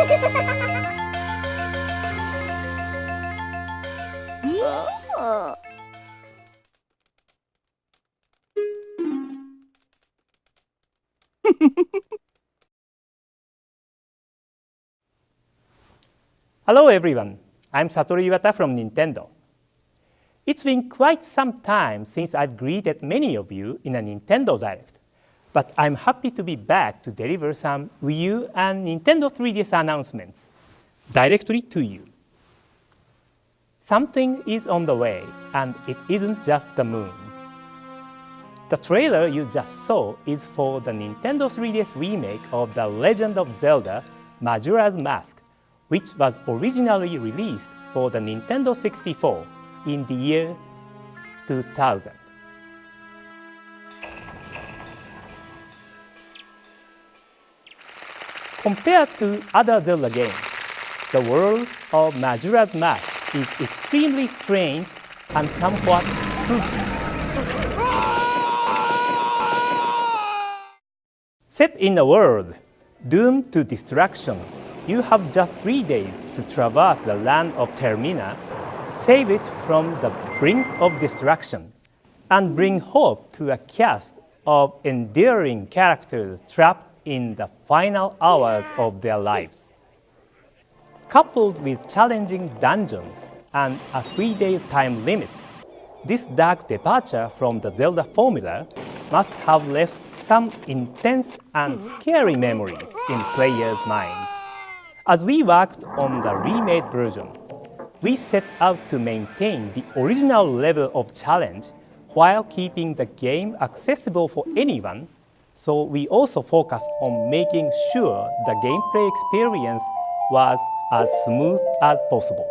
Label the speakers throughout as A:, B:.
A: Oh.
B: Hello everyone, I'm Satoru Iwata from Nintendo. It's been quite some time since I've greeted many of you in a Nintendo Direct, but I'm happy to be back to deliver some WiiU and Nintendo 3DS announcements directly to you. Something is on the way, and it isn't just the moon. The trailer you just saw is for the Nintendo 3DS remake of The Legend of Zelda Majora's Mask, which was originally released for the Nintendo 64 in the year 2000. Compared to other Zelda games, the world of Majora's Mask is extremely strange and somewhat spooky. Set in a world doomed to destruction, you have just 3 days to traverse the land of Termina, save it from the brink of destruction, and bring hope to a cast of endearing characters trapped in the final hours of their lives. Coupled with challenging dungeons and a 3-day time limit, this dark departure from the Zelda formula must have left some intense and scary memories in players' minds. As we worked on the remade version, we set out to maintain the original level of challenge while keeping the game accessible for anyone, so we also focused on making sure the gameplay experience was as smooth as possible.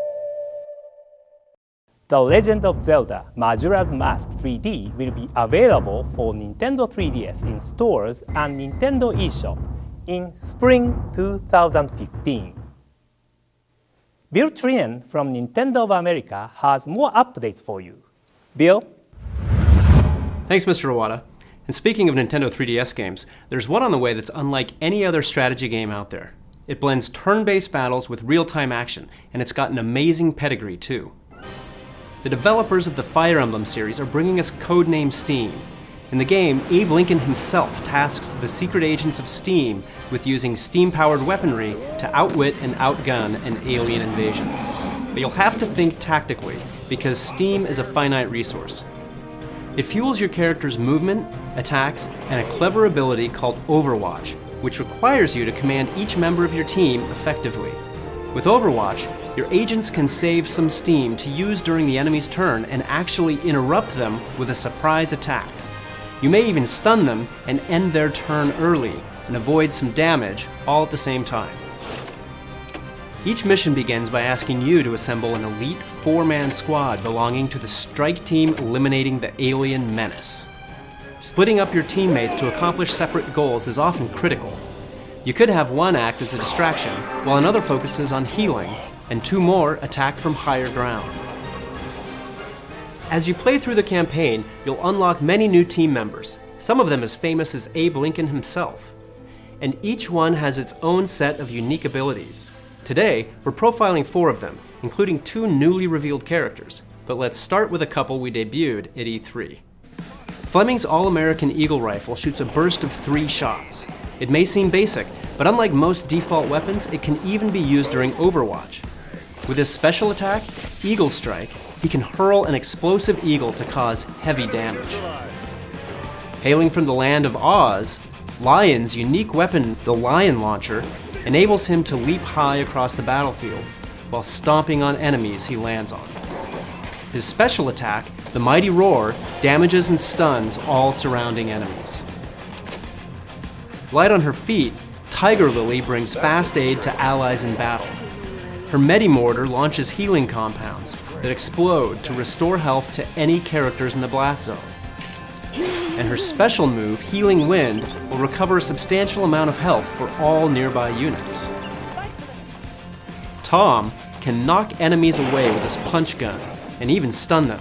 B: The Legend of Zelda Majora's Mask 3D will be available for Nintendo 3DS in stores and Nintendo eShop in spring 2015. Bill Trinen from Nintendo of America has more updates for you. Bill?
C: Thanks, Mr. Iwata. And speaking of Nintendo 3DS games, there's one on the way that's unlike any other strategy game out there. It blends turn-based battles with real-time action, and it's got an amazing pedigree too. The developers of the Fire Emblem series are bringing us codename Steam. In the game, Abe Lincoln himself tasks the secret agents of Steam with using steam-powered weaponry to outwit and outgun an alien invasion. But you'll have to think tactically, because Steam is a finite resource. It fuels your character's movement, attacks, and a clever ability called Overwatch, which requires you to command each member of your team effectively. With Overwatch, your agents can save some steam to use during the enemy's turn and actually interrupt them with a surprise attack. You may even stun them and end their turn early and avoid some damage all at the same time. Each mission begins by asking you to assemble an elite 4-man squad belonging to the strike team eliminating the alien menace. Splitting up your teammates to accomplish separate goals is often critical. You could have one act as a distraction, while another focuses on healing, and 2 more attack from higher ground. As you play through the campaign, you'll unlock many new team members, some of them as famous as Abe Lincoln himself. And each one has its own set of unique abilities. Today, we're profiling 4 of them, including 2 newly revealed characters. But let's start with a couple we debuted at E3. Fleming's All-American Eagle Rifle shoots a burst of 3 shots. It may seem basic, but unlike most default weapons, it can even be used during Overwatch. With his special attack, Eagle Strike, he can hurl an explosive eagle to cause heavy damage. Hailing from the land of Oz, Lion's unique weapon, the Lion Launcher, enables him to leap high across the battlefield, while stomping on enemies he lands on. His special attack, the Mighty Roar, damages and stuns all surrounding enemies. Light on her feet, Tiger Lily brings fast aid to allies in battle. Her Medimortar launches healing compounds that explode to restore health to any characters in the blast zone. And her special move, Healing Wind, will recover a substantial amount of health for all nearby units. Tom can knock enemies away with his punch gun, and even stun them.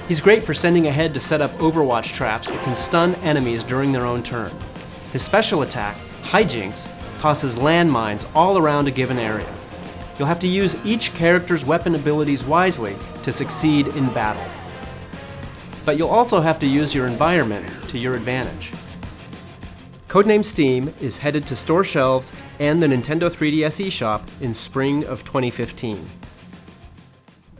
C: He's great for sending ahead to set up Overwatch traps that can stun enemies during their own turn. His special attack, Hijinks, tosses landmines all around a given area. You'll have to use each character's weapon abilities wisely to succeed in battle. But you'll also have to use your environment to your advantage. Codename Steam is headed to store shelves and the Nintendo 3DS eShop in spring of 2015.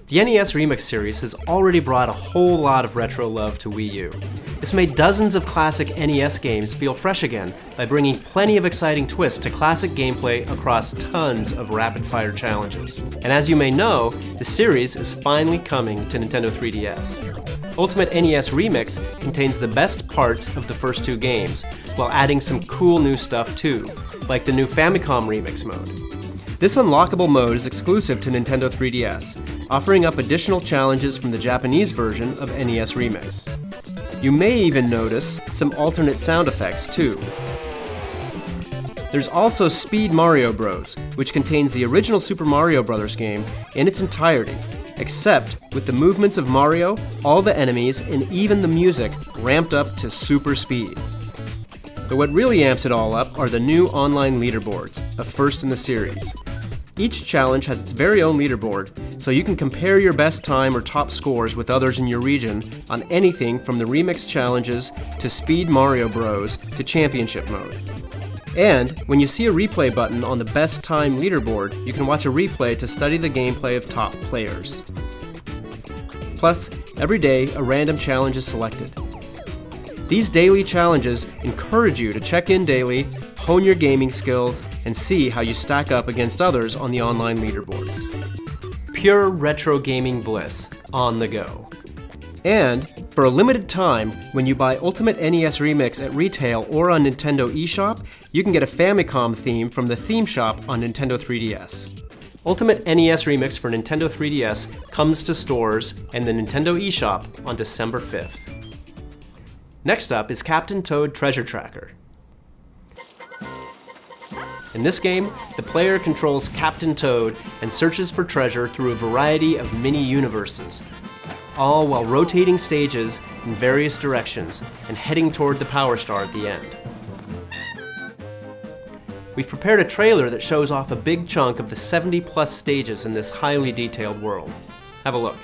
C: The NES Remix series has already brought a whole lot of retro love to Wii U. It's made dozens of classic NES games feel fresh again by bringing plenty of exciting twists to classic gameplay across tons of rapid-fire challenges. And as you may know, the series is finally coming to Nintendo 3DS. Ultimate NES Remix contains the best parts of the first two games, while adding some cool new stuff too, like the new Famicom Remix mode. This unlockable mode is exclusive to Nintendo 3DS, offering up additional challenges from the Japanese version of NES Remix. You may even notice some alternate sound effects too. There's also Speed Mario Bros., which contains the original Super Mario Bros. Game in its entirety, except with the movements of Mario, all the enemies, and even the music ramped up to super speed. But what really amps it all up are the new online leaderboards, a first in the series. Each challenge has its very own leaderboard, so you can compare your best time or top scores with others in your region on anything from the remix challenges to Speed Mario Bros. To Championship mode. And when you see a replay button on the best time leaderboard, you can watch a replay to study the gameplay of top players. Plus, every day a random challenge is selected. These daily challenges encourage you to check in daily, hone your gaming skills, and see how you stack up against others on the online leaderboards. Pure retro gaming bliss on the go. And for a limited time, when you buy Ultimate NES Remix at retail or on Nintendo eShop, you can get a Famicom theme from the theme shop on Nintendo 3DS. Ultimate NES Remix for Nintendo 3DS comes to stores and the Nintendo eShop on December 5th. Next up is Captain Toad Treasure Tracker. In this game, the player controls Captain Toad and searches for treasure through a variety of mini-universes, all while rotating stages in various directions and heading toward the Power Star at the end. We've prepared a trailer that shows off a big chunk of the 70-plus stages in this highly detailed world. Have a look.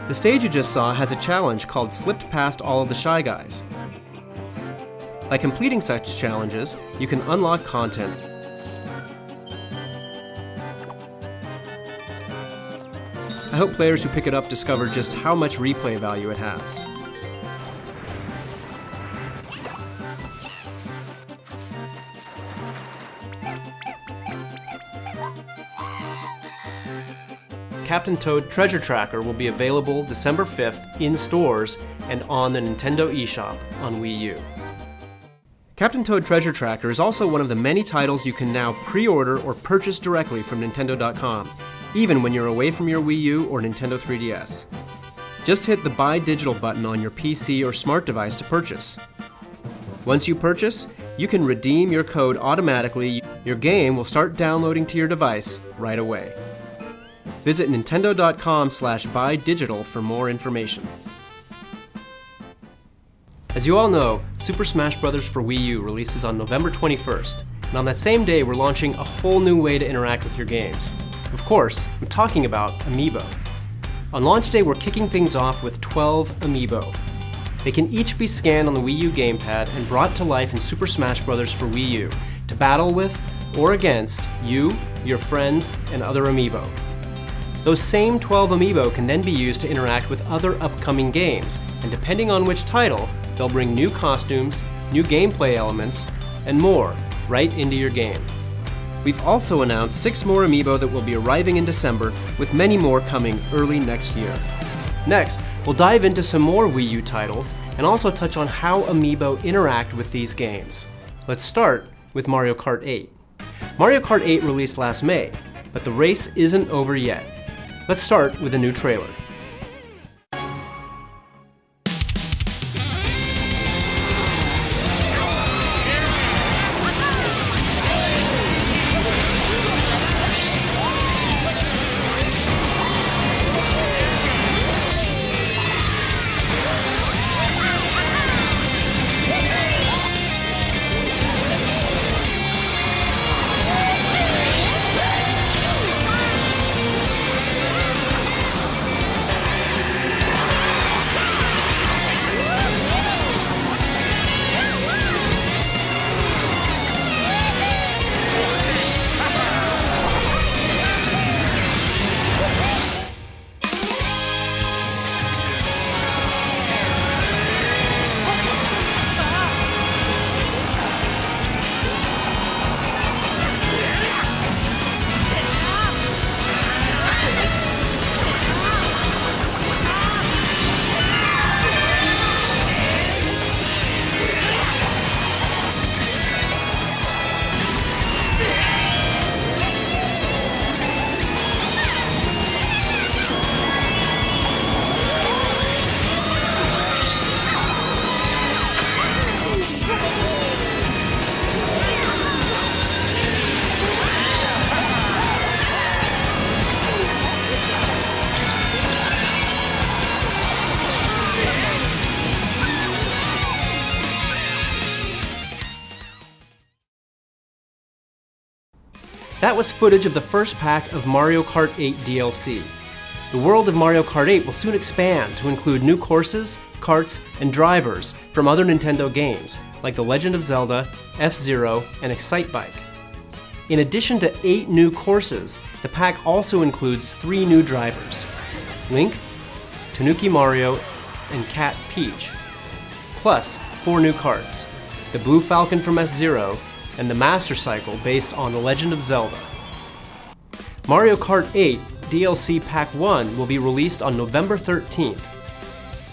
C: The stage you just saw has a challenge called Slipped Past All of the Shy Guys. By completing such challenges, you can unlock content. I hope players who pick it up discover just how much replay value it has. Captain Toad Treasure Tracker will be available December 5th in stores and on the Nintendo eShop on Wii U. Captain Toad Treasure Tracker is also one of the many titles you can now pre-order or purchase directly from Nintendo.com, even when you're away from your Wii U or Nintendo 3DS. Just hit the Buy Digital button on your PC or smart device to purchase. Once you purchase, You can redeem your code automatically. Your game will start downloading to your device right away. Visit nintendo.com/buydigital for more information. As you all know, Super Smash Bros. For Wii U releases on November 21st, and on that same day we're launching a whole new way to interact with your games. Of course, I'm talking about Amiibo. On launch day, we're kicking things off with 12 Amiibo. They can each be scanned on the Wii U gamepad and brought to life in Super Smash Bros. For Wii U to battle with or against you, your friends, and other Amiibo. Those same 12 Amiibo can then be used to interact with other upcoming games, and depending on which title, they'll bring new costumes, new gameplay elements, and more right into your game. We've also announced 6 more Amiibo that will be arriving in December, with many more coming early next year. Next, we'll dive into some more Wii U titles and also touch on how Amiibo interact with these games. Let's start with Mario Kart 8. Mario Kart 8 released last May, but the race isn't over yet. Let's start with a new trailer. That was footage of the first pack of Mario Kart 8 DLC. The world of Mario Kart 8 will soon expand to include new courses, karts, and drivers from other Nintendo games, like The Legend of Zelda, F-Zero, and Excitebike. In addition to 8 new courses, the pack also includes 3 new drivers: Link, Tanuki Mario, and Cat Peach, plus 4 new karts, the Blue Falcon from F-Zero, and the Master Cycle based on The Legend of Zelda. Mario Kart 8 DLC Pack 1 will be released on November 13th.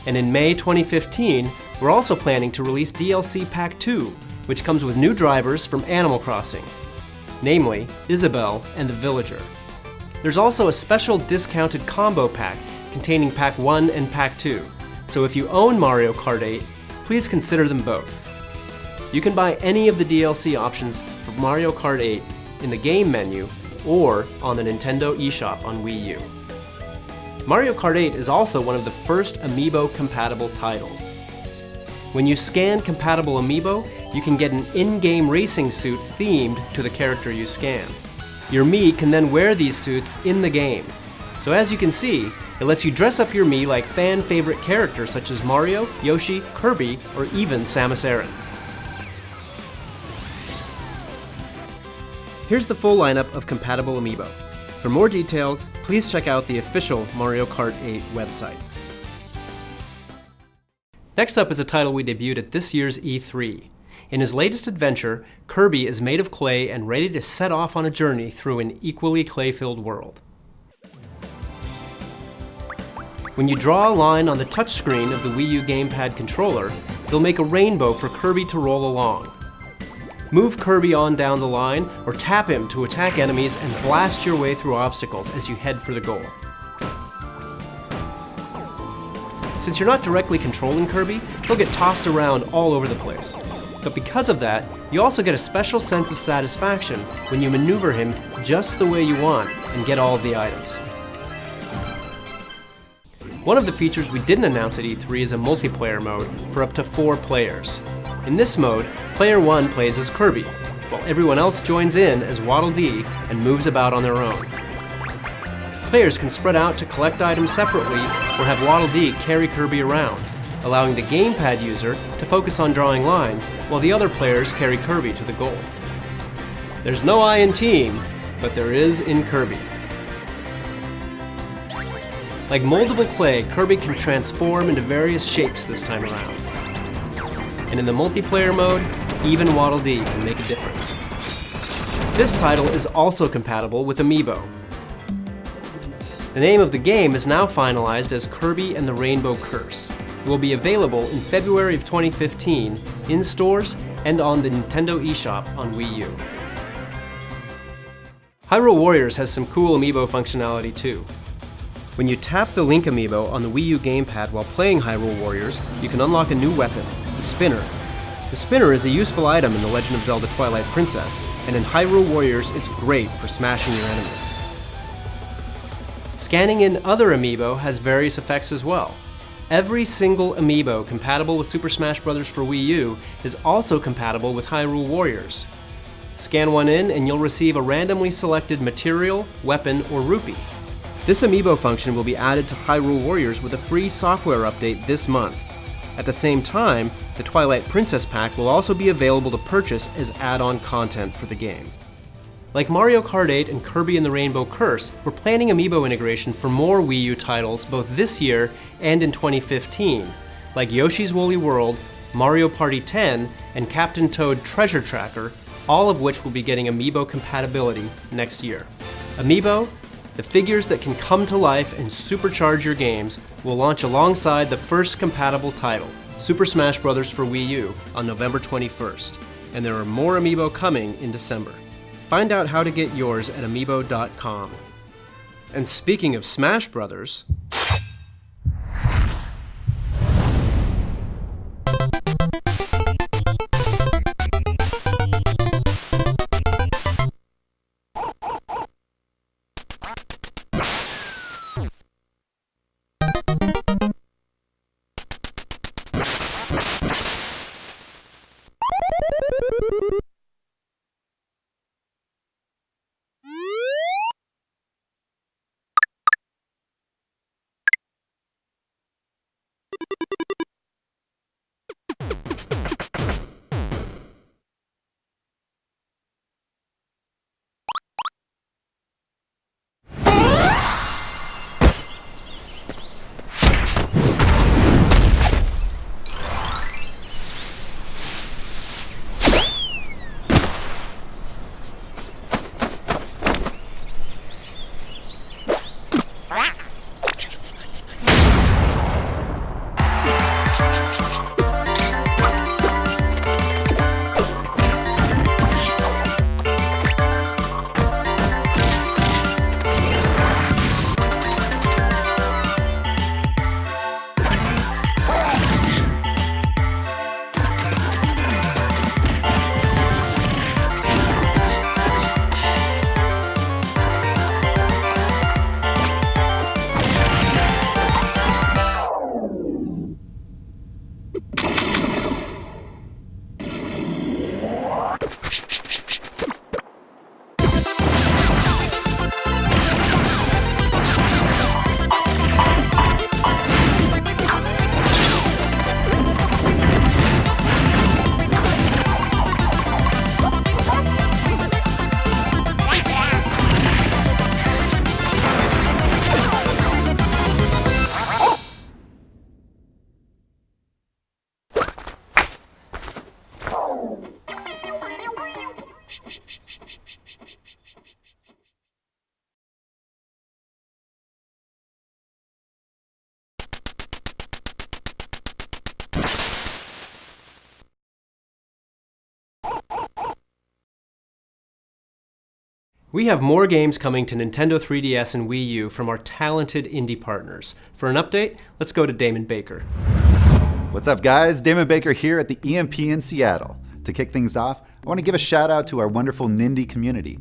C: And in May 2015, we're also planning to release DLC Pack 2, which comes with new drivers from Animal Crossing, namely Isabelle and the Villager. There's also a special discounted combo pack containing Pack 1 and Pack 2, so if you own Mario Kart 8, please consider them both. You can buy any of the DLC options for Mario Kart 8 in the game menu or on the Nintendo eShop on Wii U. Mario Kart 8 is also one of the first Amiibo-compatible titles. When you scan compatible Amiibo, you can get an in-game racing suit themed to the character you scan. Your Mii can then wear these suits in the game. So as you can see, it lets you dress up your Mii like fan-favorite characters such as Mario, Yoshi, Kirby, or even Samus Aran. Here's the full lineup of compatible Amiibo. For more details, please check out the official Mario Kart 8 website. Next up is a title we debuted at this year's E3. In his latest adventure, Kirby is made of clay and ready to set off on a journey through an equally clay-filled world. When you draw a line on the touchscreen of the Wii U gamepad controller, they'll make a rainbow for Kirby to roll along. Move Kirby on down the line, or tap him to attack enemies and blast your way through obstacles as you head for the goal. Since you're not directly controlling Kirby, he'll get tossed around all over the place. But because of that, you also get a special sense of satisfaction when you maneuver him just the way you want and get all of the items. One of the features we didn't announce at E3 is a multiplayer mode for up to 4 players. In this mode, player 1 plays as Kirby, while everyone else joins in as Waddle Dee and moves about on their own. Players can spread out to collect items separately or have Waddle Dee carry Kirby around, allowing the gamepad user to focus on drawing lines while the other players carry Kirby to the goal. There's no I in team, but there is in Kirby. Like moldable clay, Kirby can transform into various shapes this time around. And in the multiplayer mode, even Waddle Dee can make a difference. This title is also compatible with Amiibo. The name of the game is now finalized as Kirby and the Rainbow Curse. It will be available in February of 2015 in stores and on the Nintendo eShop on Wii U. Hyrule Warriors has some cool Amiibo functionality too. When you tap the Link Amiibo on the Wii U gamepad while playing Hyrule Warriors, you can unlock a new weapon, the Spinner. The Spinner is a useful item in The Legend of Zelda Twilight Princess, and in Hyrule Warriors it's great for smashing your enemies. Scanning in other Amiibo has various effects as well. Every single Amiibo compatible with Super Smash Bros. For Wii U is also compatible with Hyrule Warriors. Scan one in and you'll receive a randomly selected material, weapon, or rupee. This Amiibo function will be added to Hyrule Warriors with a free software update this month. At the same time, the Twilight Princess pack will also be available to purchase as add-on content for the game. Like Mario Kart 8 and Kirby and the Rainbow Curse, we're planning Amiibo integration for more Wii U titles both this year and in 2015, like Yoshi's Woolly World, Mario Party 10, and Captain Toad Treasure Tracker, all of which will be getting Amiibo compatibility next year. Amiibo, the figures that can come to life and supercharge your games, will launch alongside the first compatible title, Super Smash Bros. For Wii U, on November 21st, and there are more Amiibo coming in December. Find out how to get yours at amiibo.com. And speaking of Smash Brothers, we have more games coming to Nintendo 3DS and Wii U from our talented indie partners. For an update, let's go to Damon Baker.
A: What's up, guys? Damon Baker here at the EMP in Seattle. To kick things off, I want to give a shout out to our wonderful Nindy community.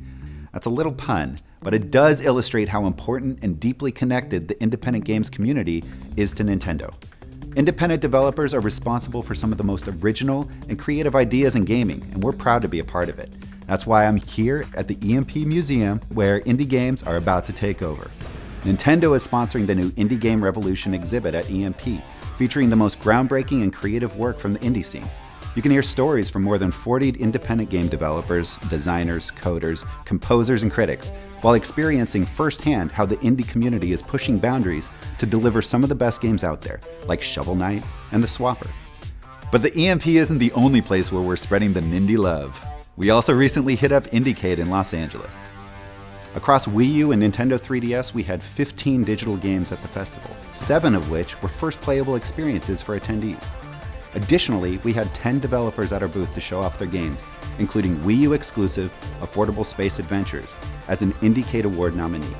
A: That's a little pun, but it does illustrate how important and deeply connected the independent games community is to Nintendo. Independent developers are responsible for some of the most original and creative ideas in gaming, and we're proud to be a part of it. That's why I'm here at the EMP Museum, where indie games are about to take over. Nintendo is sponsoring the new Indie Game Revolution exhibit at EMP, featuring the most groundbreaking and creative work from the indie scene. You can hear stories from more than 40 independent game developers, designers, coders, composers, and critics, while experiencing firsthand how the indie community is pushing boundaries to deliver some of the best games out there, like Shovel Knight and The Swapper. But the EMP isn't the only place where we're spreading the Nindy love. We also recently hit up Indiecade in Los Angeles. Across WiiU and Nintendo 3DS, we had 15 digital games at the festival, 7 of which were first playable experiences for attendees. Additionally, we had 10 developers at our booth to show off their games, including WiiU exclusive Affordable Space Adventures as an Indiecade Award nominee.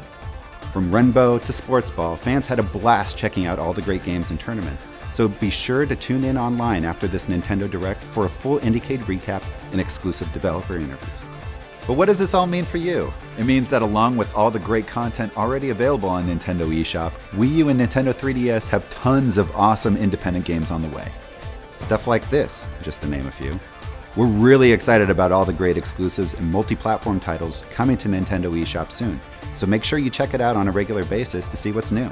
A: From Runbow to Sports Ball, fans had a blast checking out all the great games and tournaments, so be sure to tune in online after this Nintendo Direct for a full Indiecade recap and exclusive developer interviews. But what does this all mean for you? It means that along with all the great content already available on Nintendo eShop, WiiU and Nintendo 3DS have tons of awesome independent games on the way. Stuff like this, just to name a few. We're really excited about all the great exclusives and multi-platform titles coming to Nintendo eShop soon, so make sure you check it out on a regular basis to see what's new.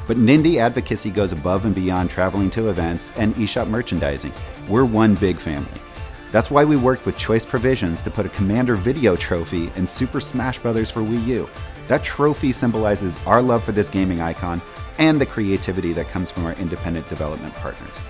A: But Nindy advocacy goes above and beyond traveling to events and eShop merchandising. We're one big family. That's why we worked with Choice Provisions to put a Commander Video trophy in Super Smash Bros. For Wii U. That trophy symbolizes our love for this gaming icon and the creativity that comes from our independent development partners.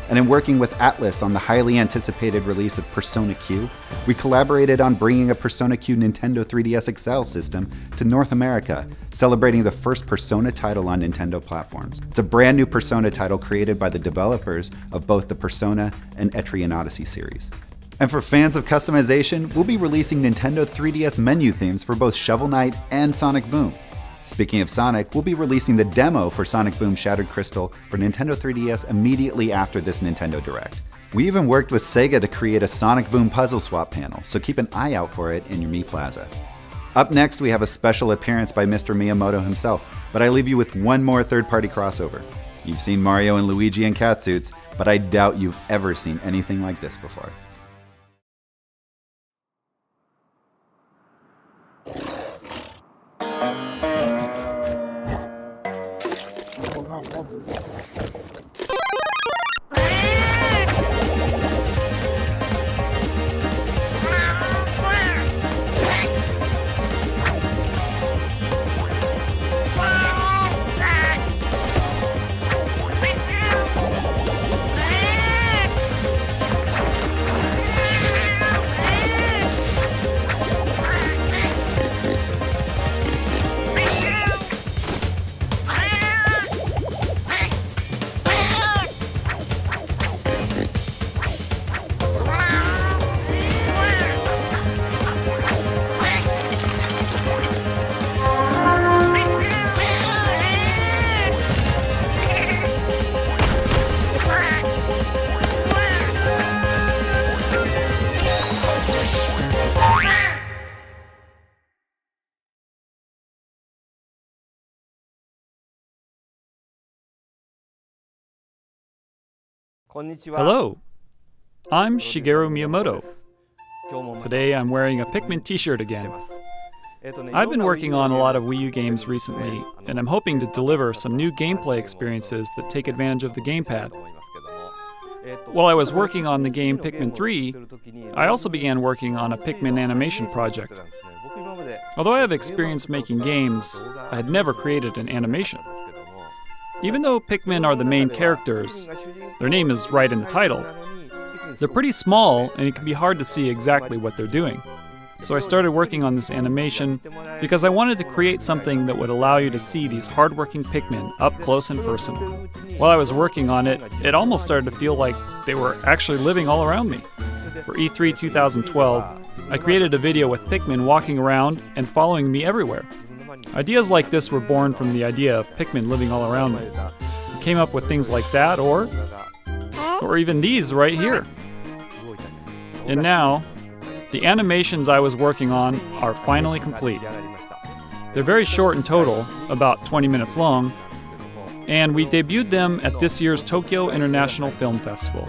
A: And in working with Atlus on the highly anticipated release of Persona Q, we collaborated on bringing a Persona Q Nintendo 3DS XL system to North America, celebrating the first Persona title on Nintendo platforms. It's a brand new Persona title created by the developers of both the Persona and Etrian Odyssey series. And for fans of customization, we'll be releasing Nintendo 3DS menu themes for both Shovel Knight and Sonic Boom. Speaking of Sonic, we'll be releasing the demo for Sonic Boom Shattered Crystal for Nintendo 3DS immediately after this Nintendo Direct. We even worked with Sega to create a Sonic Boom puzzle swap panel, so keep an eye out for it in your Mii Plaza. Up next, we have a special appearance by Mr. Miyamoto himself, but I leave you with one more third-party crossover. You've seen Mario and Luigi in catsuits, but I doubt you've ever seen anything like this before.
D: Hello, I'm Shigeru Miyamoto. Today I'm wearing a Pikmin t-shirt again. I've been working on a lot of Wii U games recently, and I'm hoping to deliver some new gameplay experiences that take advantage of the gamepad. While I was working on the game Pikmin 3, I also began working on a Pikmin animation project. Although I have experience making games, I had never created an animation. Even though Pikmin are the main characters, their name is right in the title, they're pretty small and it can be hard to see exactly what they're doing. So I started working on this animation because I wanted to create something that would allow you to see these hardworking Pikmin up close and personal. While I was working on it, it almost started to feel like they were actually living all around me. For E3 2012, I created a video with Pikmin walking around and following me everywhere. Ideas like this were born from the idea of Pikmin living all around me. I came up with things like that, or even these right here. And now, the animations I was working on are finally complete. They're very short in total, about 20 minutes long, and we debuted them at this year's Tokyo International Film Festival.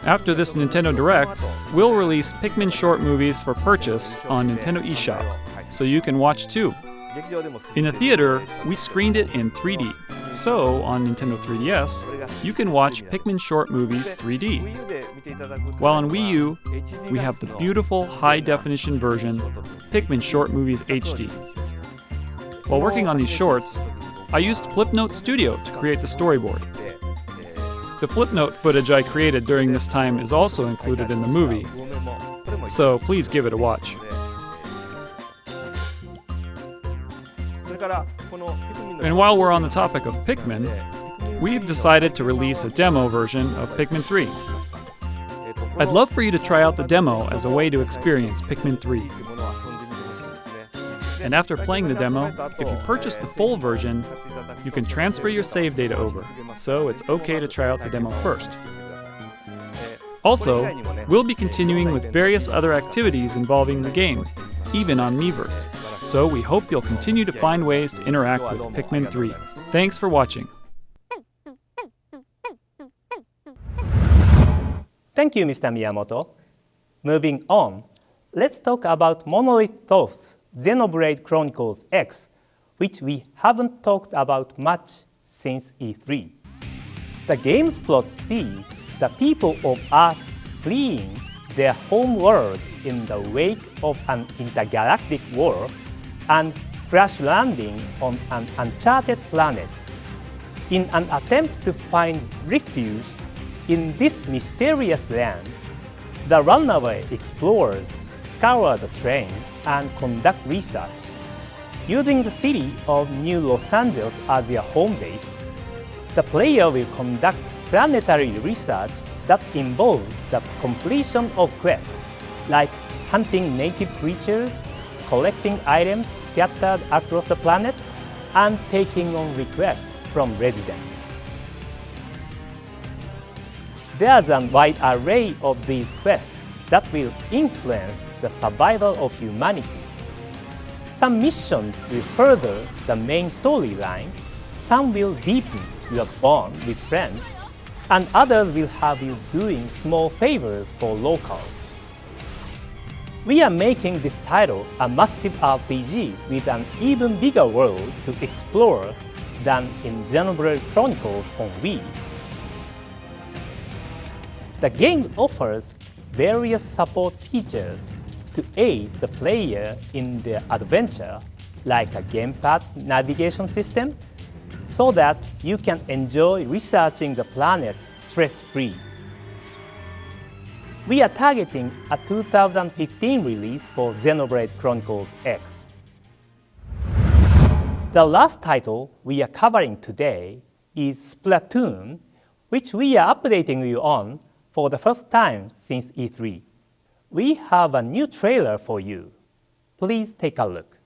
D: After this Nintendo Direct, we'll release Pikmin short movies for purchase on Nintendo eShop, so you can watch too. In the theater, we screened it in 3D, so on Nintendo 3DS, you can watch Pikmin short movies 3D. While on Wii U, we have the beautiful high-definition version, Pikmin short movies HD. While working on these shorts, I used Flipnote Studio to create the storyboard. The Flipnote footage I created during this time is also included in the movie, so please give it a watch. And while we're on the topic of Pikmin, we've decided to release a demo version of Pikmin 3. I'd love for you to try out the demo as a way to experience Pikmin 3. And after playing the demo, if you purchase the full version, you can transfer your save data over, so it's okay to try out the demo first. Also, we'll be continuing with various other activities involving the game, even on Miiverse, so we hope you'll continue to find ways to interact with Pikmin 3. Thanks for watching.
B: Thank you, Mr. Miyamoto. Moving on, let's talk about Monolith Soft's Xenoblade Chronicles X, which we haven't talked about much since E3. The game's plot sees the people of Earth fleeing their home world in the wake of an intergalactic war and crash landing on an uncharted planet. In an attempt to find refuge in this mysterious land, the runaway explorers scour the terrain and conduct research. Using the city of New Los Angeles as their home base, the player will conduct planetary research that involves the completion of quests, like hunting native creatures, collecting items scattered across the planet, and taking on requests from residents. There's a wide array of these quests that will influence the survival of humanity. Some missions will further the main storyline, some will deepen your bond with friends, and others will have you doing small favors for locals. We are making this title a massive RPG with an even bigger world to explore than in Xenoblade Chronicles on Wii. The game offers various support features to aid the player in their adventure, like a gamepad navigation system, so that you can enjoy researching the planet stress-free. We are targeting a 2015 release for Xenoblade Chronicles X. The last title we are covering today is Splatoon, which we are updating you on for the first time since E3. We have a new trailer for you. Please take a look.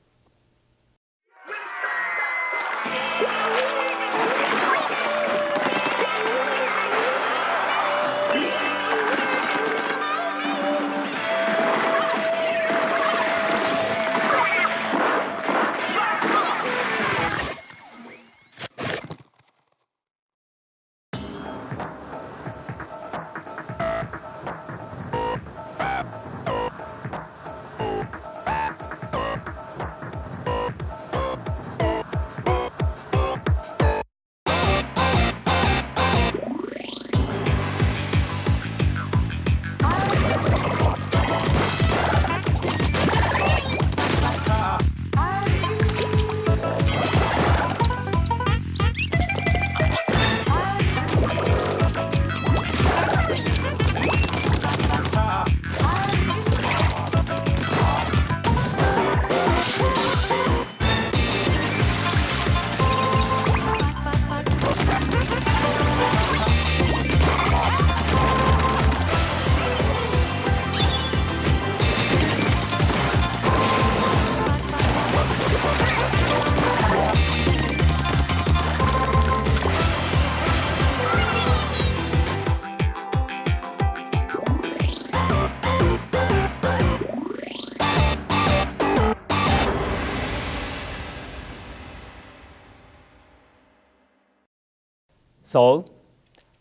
B: So,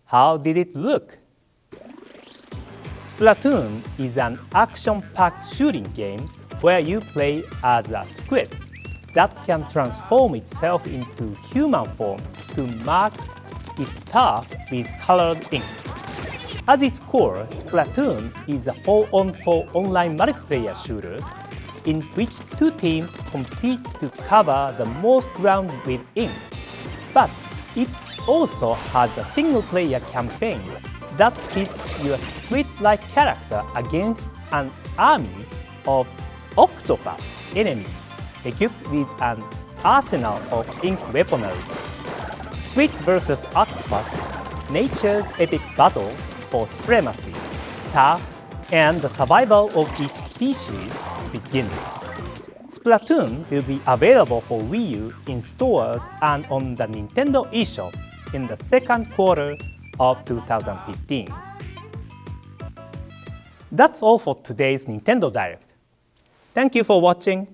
B: how did it look? Splatoon is an action-packed shooting game where you play as a squid that can transform itself into human form to mark its turf with colored ink. At its core, Splatoon is a 4-on-4 online multiplayer shooter in which two teams compete to cover the most ground with ink. But it also has a single-player campaign that pits your squid-like character against an army of octopus enemies equipped with an arsenal of ink weaponry. Squid vs. Octopus, nature's epic battle for supremacy, turf, and the survival of each species begins. Splatoon will be available for Wii U in stores and on the Nintendo eShop in the second quarter of 2015. That's all for today's Nintendo Direct. Thank you for watching.